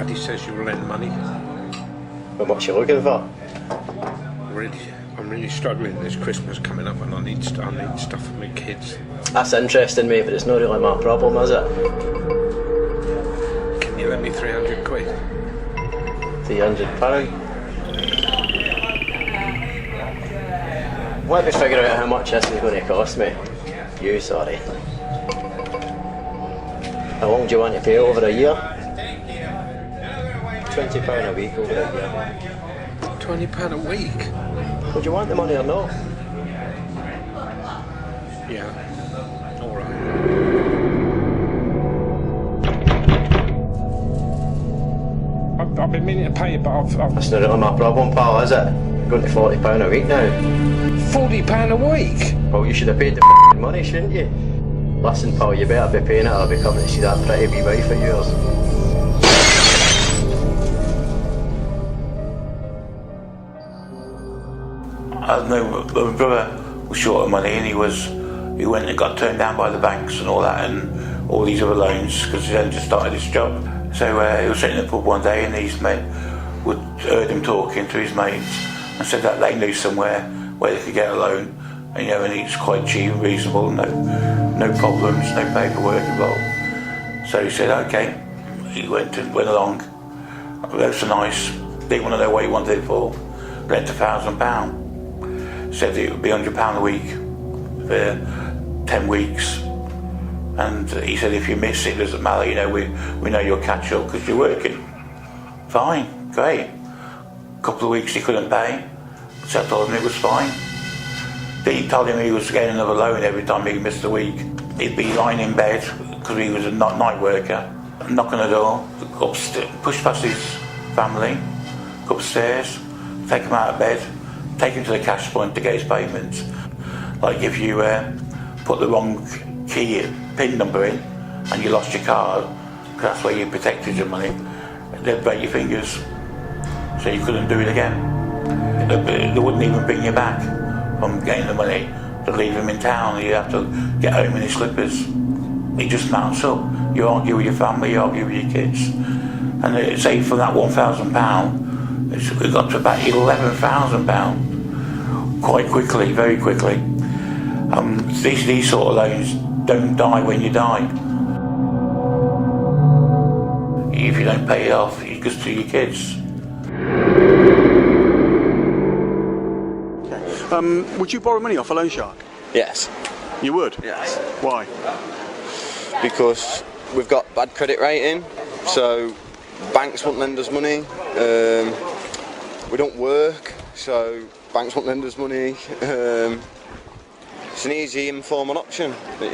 Daddy says you'll lend money. But what's you looking for? I'm really struggling. There's Christmas coming up and I need stuff for my kids. That's interesting, mate, but it's not really my problem, is it? Can you lend me 300 quid? £300? Let me figure out how much this is going to cost me. You, sorry. How long do you want to pay? Over a year? £20 a week over a year. £20 a week? Would you want the money or not? Yeah. Alright. I've been meaning to pay you, but I've... That's not really my problem, pal, is it? Going to £40 a week now. £40 a week? Well, you should have paid the money, shouldn't you? Listen, pal, you better be paying it or I'll be coming to see that pretty wee wife of yours. I know my brother was short of money and he went and got turned down by the banks and all that and all these other loans because he then just started his job. So he was sitting in the pub one day and these men heard him talking to his mates and said that they knew somewhere where they could get a loan and and it's quite cheap and reasonable, no problems, no paperwork involved. So he said okay. He went along. That was nice. Didn't want to know what he wanted it for. Lent £1,000. Said it would be £100 a week for 10 weeks. And he said if you miss it, doesn't matter, we know you'll catch up because you're working. Fine, great. A couple of weeks he couldn't pay, so I told him it was fine. Then he told him he was getting another loan every time he missed a week. He'd be lying in bed because he was a night worker, knock on the door, push past his family, go upstairs, take him out of bed, take him to the cash point to get his payments. Like if you put the wrong PIN number in and you lost your card, because that's where you protected your money, they'd break your fingers, so you couldn't do it again. They wouldn't even bring you back from getting the money. They'd leave him in town, you'd have to get home in his slippers. It just mounts up. You argue with your family, you argue with your kids. And say from that £1,000, it got to about £11,000 quite quickly, very quickly. These sort of loans don't die when you die. If you don't pay it off, it goes to your kids. Would you borrow money off a loan shark? Yes. You would? Yes. Why? Because we've got bad credit rating, so banks won't lend us money. We don't work, so banks won't lend us money. It's an easy informal option that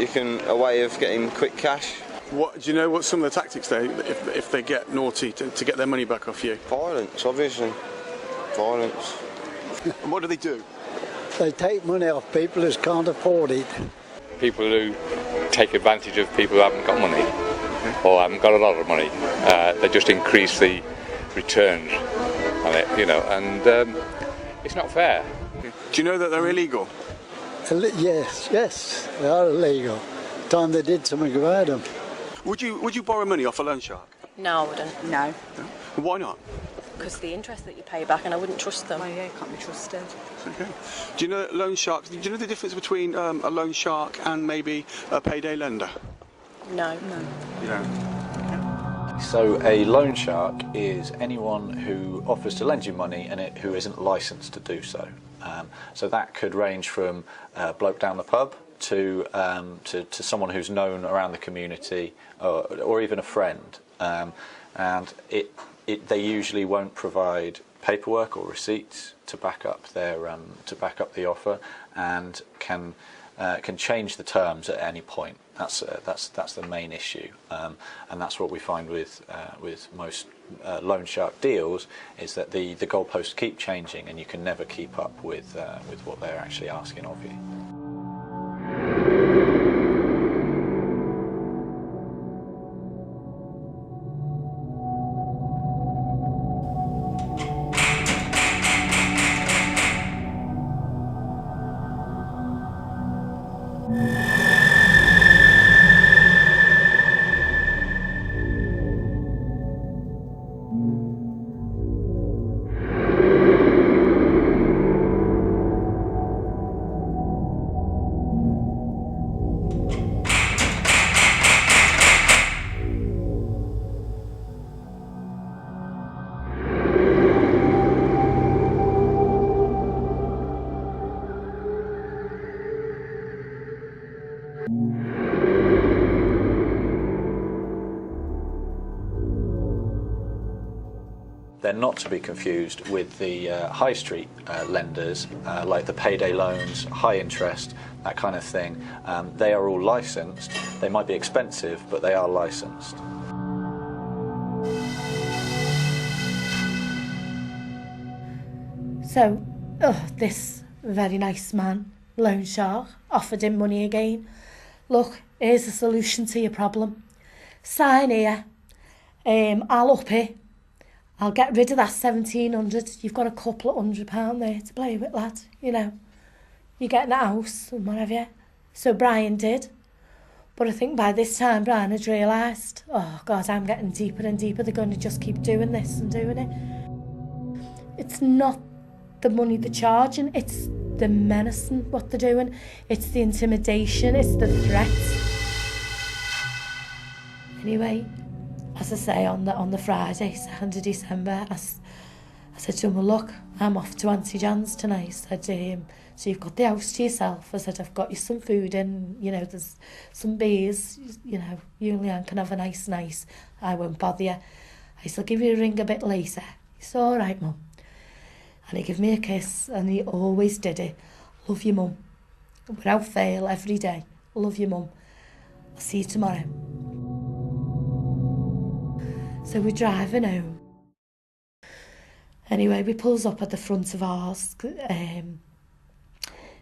a way of getting quick cash. What do you know? What some of the tactics if they get naughty to get their money back off you? Violence, obviously. Violence. And what do they do? They take money off people who can't afford it. People who take advantage of people who haven't got money or haven't got a lot of money. They just increase the returns on it, and it's not fair. Do you know that they're illegal? Yes, they are illegal. Time they did something about them. Would you borrow money off a loan shark? No, I wouldn't. No. Why not? Because the interest that you pay back, and I wouldn't trust them. Oh yeah, can't be trusted. Okay. Do you know loan sharks? Do you know the difference between a loan shark and maybe a payday lender? No. You don't. So a loan shark is anyone who offers to lend you money and who isn't licensed to do so. So that could range from a bloke down the pub to someone who's known around the community or even a friend. And they usually won't provide paperwork or receipts to back up the offer, and can change the terms at any point. That's the main issue, and that's what we find with most loan shark deals, is that the goalposts keep changing and you can never keep up with what they're actually asking of you. They're not to be confused with the high street lenders, like the payday loans, high interest, that kind of thing. They are all licensed. They might be expensive, but they are licensed. So, this very nice man, loan shark, offered him money again. Look, here's a solution to your problem. Sign here. I'll up it. I'll get rid of that 1,700. You've got a couple of £100 there to play with, lad. You know, you're getting a house and whatever. So Brian did. But I think by this time Brian had realised, oh God, I'm getting deeper and deeper. They're going to just keep doing this and doing it. It's not the money they're charging, it's the menacing what they're doing. It's the intimidation, it's the threats. Anyway, as I say, on the Friday, 2nd of December, I said to him, well, look, I'm off to Auntie Jan's tonight. I said, so you've got the house to yourself. I said, I've got you some food in, you know, there's some beers, you know, you and Leanne can have a nice. I won't bother you. I said, I'll give you a ring a bit later. He said, all right, Mum. And he gave me a kiss, and he always did it. Love you, Mum. Without fail, every day. Love you, Mum. I'll see you tomorrow. So we're driving home. Anyway, we pulls up at the front of ours,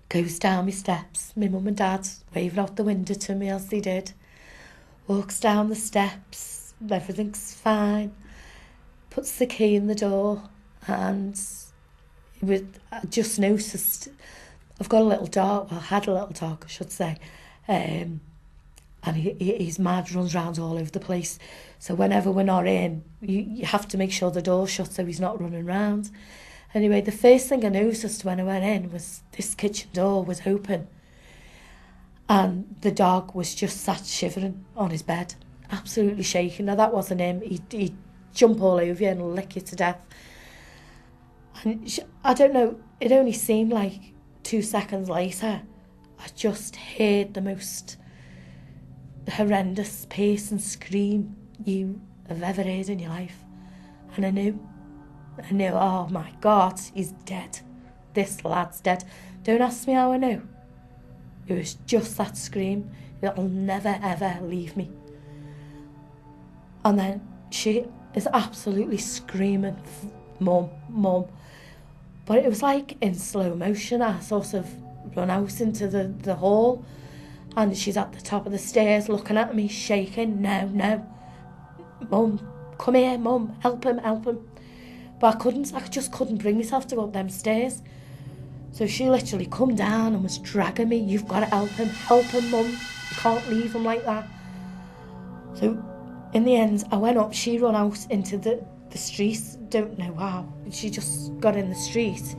goes down my steps. My mum and dad waving out the window to me as they did. Walks down the steps, everything's fine. Puts the key in the door, and I just noticed, I've got a little dog, well, I had a little dog, I should say, and he's mad, runs around all over the place. So whenever we're not in, you have to make sure the door's shut so he's not running around. Anyway, the first thing I noticed when I went in was this kitchen door was open, and the dog was just sat shivering on his bed, absolutely shaking. Now that wasn't him, he'd jump all over you and lick you to death. And I don't know, it only seemed like 2 seconds later, I just heard the most horrendous piercing scream you have ever heard in your life. And I knew, oh my God, he's dead. This lad's dead. Don't ask me how I knew. It was just that scream. It'll never ever leave me. And then she is absolutely screaming, Mum, Mum. But it was like in slow motion. I sort of run out into the hall, and she's at the top of the stairs looking at me, shaking. No. Mum, come here, Mum, help him. But I just couldn't bring myself to go up them stairs. So she literally come down and was dragging me. You've got to help him, Mum. You can't leave him like that. So in the end, I went up, she ran out into the street, don't know how. She just got in the street,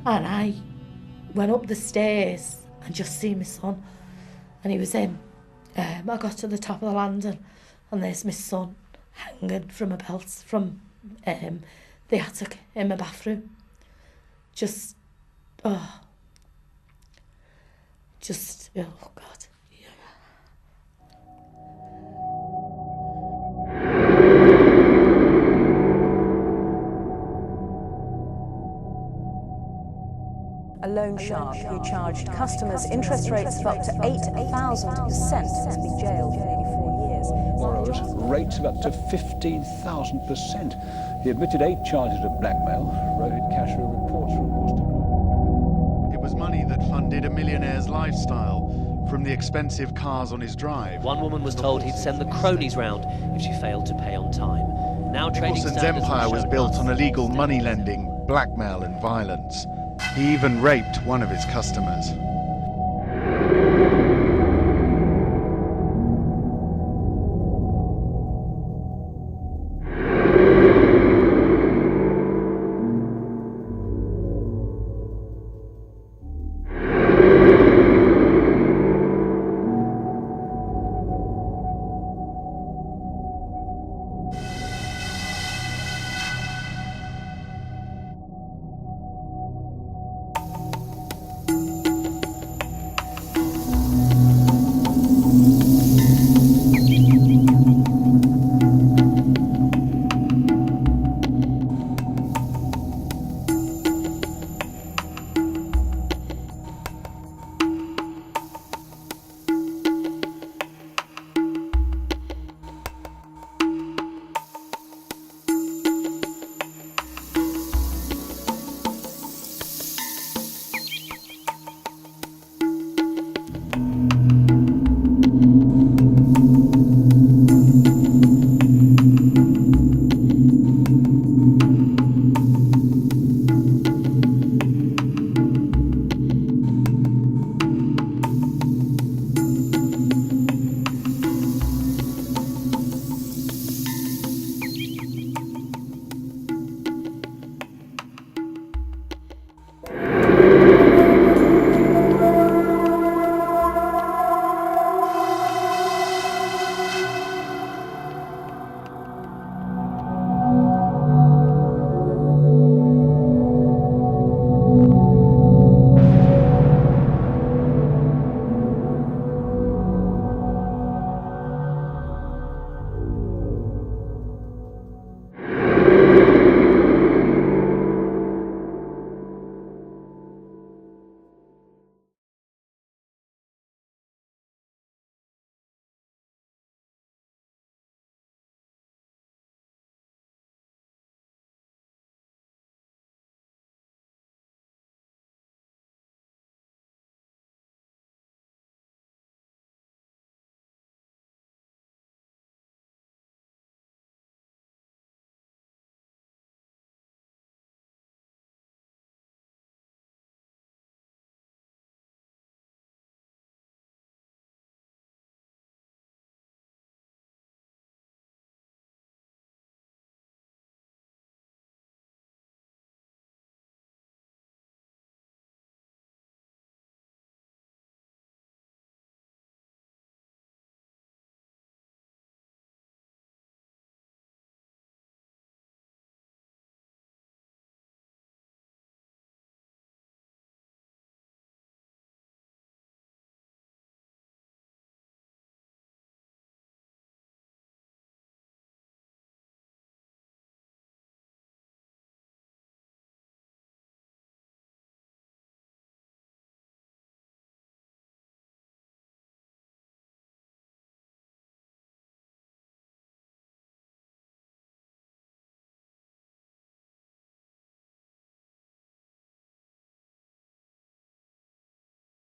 and I went up the stairs and just see my son. And he was in. I got to the top of the landing, and there's my son hanging from a belt from the attic in my bathroom. Oh God. A loan shark who charged customers interest rates of up to 8,000% has been jailed for nearly 4 years. Borrowers, rates of up to 15,000%. He admitted 8 charges of blackmail. Rohit Kashra reports from Worcester. It was money that funded a millionaire's lifestyle, from the expensive cars on his drive. One woman was told he'd send the cronies round if she failed to pay on time. Now trading Nicholson's empire was built on illegal money lending, blackmail and violence. He even raped one of his customers.